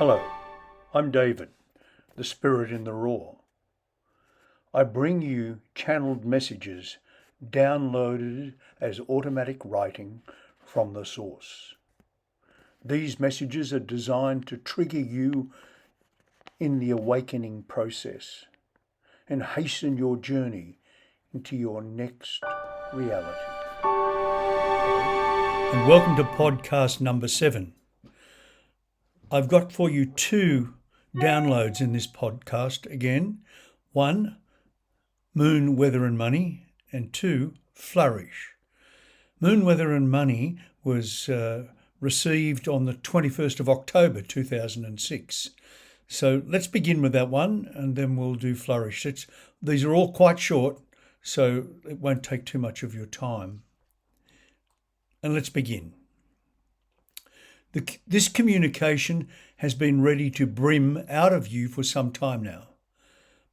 Hello, I'm David, the spirit in the raw. I bring you channeled messages downloaded as automatic writing from the source. These messages are designed to trigger you in the awakening process and hasten your journey into your next reality. And welcome to podcast number 7. I've got for you 2 downloads in this podcast again. 1, Moon, Weather and Money, and 2, Flourish. Moon, Weather and Money was received on the 21st of October 2006. So let's begin with that one and then we'll do Flourish. These are all quite short, so it won't take too much of your time. And let's begin. This communication has been ready to brim out of you for some time now.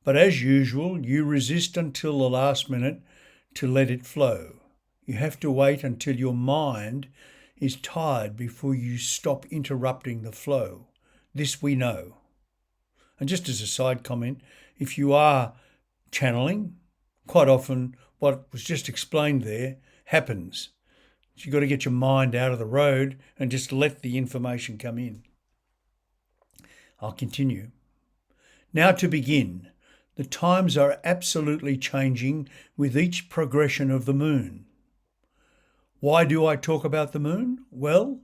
But as usual, you resist until the last minute to let it flow. You have to wait until your mind is tired before you stop interrupting the flow. This we know. And just as a side comment, if you are channeling, quite often what was just explained there happens. So you've got to get your mind out of the road and just let the information come in. I'll continue. Now to begin, the times are absolutely changing with each progression of the moon. Why do I talk about the moon? Well,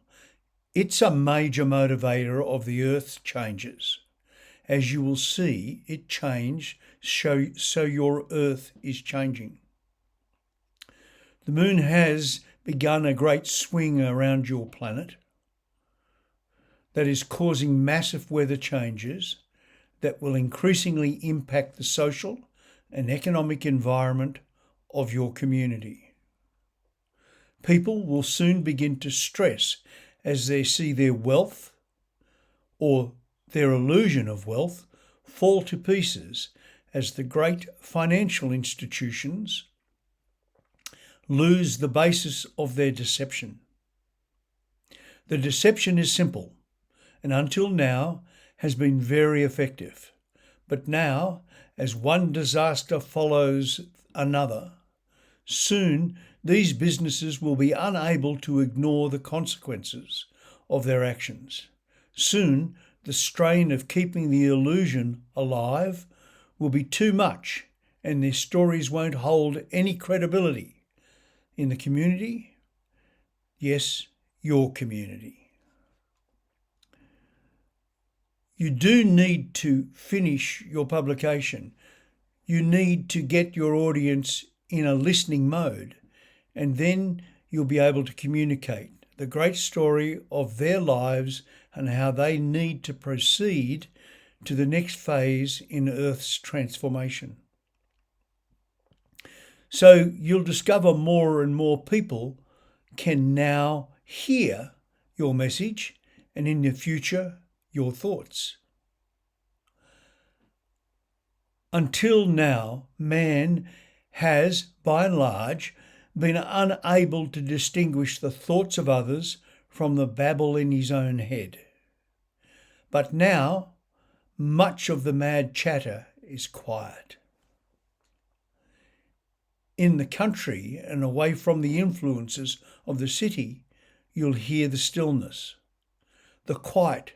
it's a major motivator of the Earth's changes. As you will see, it change, so your Earth is changing. The moon has begun a great swing around your planet that is causing massive weather changes that will increasingly impact the social and economic environment of your community. People will soon begin to stress as they see their wealth or their illusion of wealth fall to pieces as the great financial institutions lose the basis of their deception. The deception is simple and until now has been very effective. But now, as one disaster follows another, soon these businesses will be unable to ignore the consequences of their actions. Soon the strain of keeping the illusion alive will be too much and their stories won't hold any credibility in the community, yes, your community. You do need to finish your publication. You need to get your audience in a listening mode, and then you'll be able to communicate the great story of their lives and how they need to proceed to the next phase in Earth's transformation. So you'll discover more and more people can now hear your message and in the future, your thoughts. Until now, man has, by and large, been unable to distinguish the thoughts of others from the babble in his own head. But now, much of the mad chatter is quiet. In the country and away from the influences of the city, you'll hear the stillness, the quiet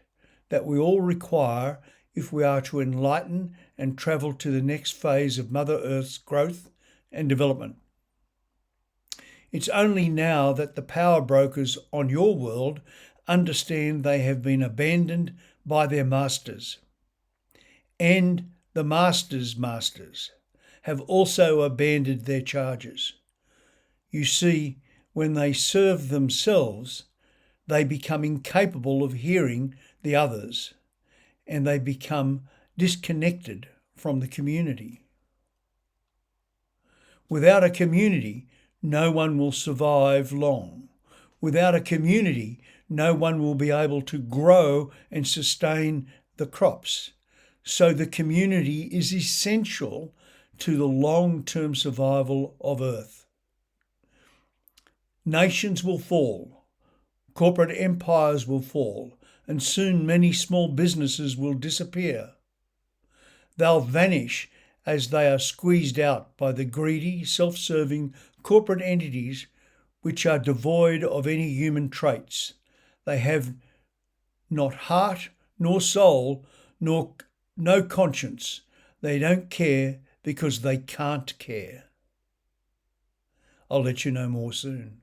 that we all require if we are to enlighten and travel to the next phase of Mother Earth's growth and development. It's only now that the power brokers on your world understand they have been abandoned by their masters. And the masters' masters have also abandoned their charges. You see, when they serve themselves, they become incapable of hearing the others, and they become disconnected from the community. Without a community, no one will survive long. Without a community, no one will be able to grow and sustain the crops. So the community is essential to the long-term survival of Earth. Nations will fall, corporate empires will fall, and soon many small businesses will disappear. They'll vanish as they are squeezed out by the greedy, self-serving corporate entities which are devoid of any human traits. They have not heart, nor soul, nor no conscience. They don't care because they can't care. I'll let you know more soon.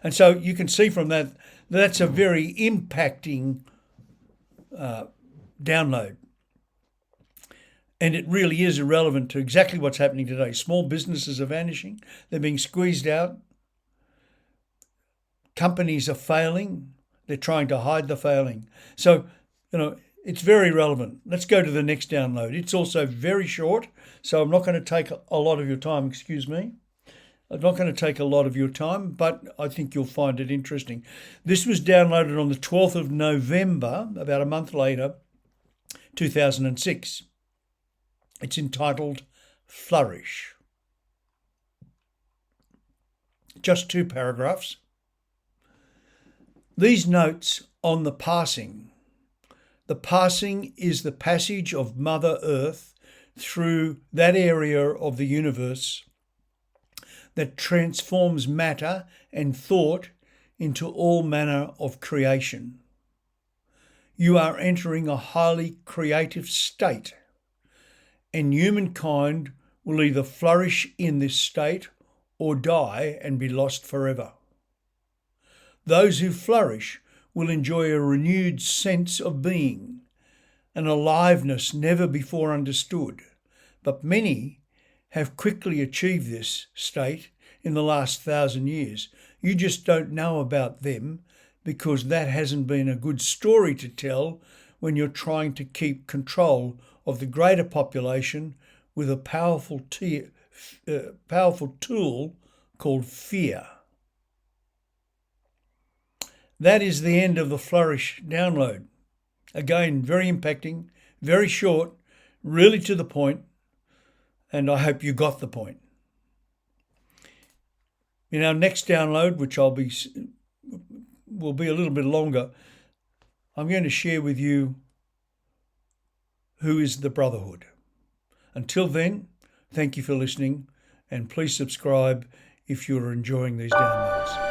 And so you can see from that, that's a very impacting download. And it really is irrelevant to exactly what's happening today. Small businesses are vanishing. They're being squeezed out. Companies are failing. They're trying to hide the failing. So, it's very relevant. Let's go to the next download. It's also very short, so I'm not going to take a lot of your time. Excuse me. I'm not going to take a lot of your time, but I think you'll find it interesting. This was downloaded on the 12th of November, about a month later, 2006. It's entitled Flourish. Just 2 paragraphs. These notes on the passing. The passing is the passage of Mother Earth through that area of the universe that transforms matter and thought into all manner of creation. You are entering a highly creative state, and humankind will either flourish in this state or die and be lost forever. Those who flourish will enjoy a renewed sense of being, an aliveness never before understood. But many have quickly achieved this state in the last 1,000 years. You just don't know about them because that hasn't been a good story to tell when you're trying to keep control of the greater population with a powerful tool called fear. That is the end of the Flourish download. Again, very impacting, very short, really to the point, and I hope you got the point. In our next download, which will be a little bit longer, I'm going to share with you who is the Brotherhood. Until then, thank you for listening, and please subscribe if you're enjoying these downloads.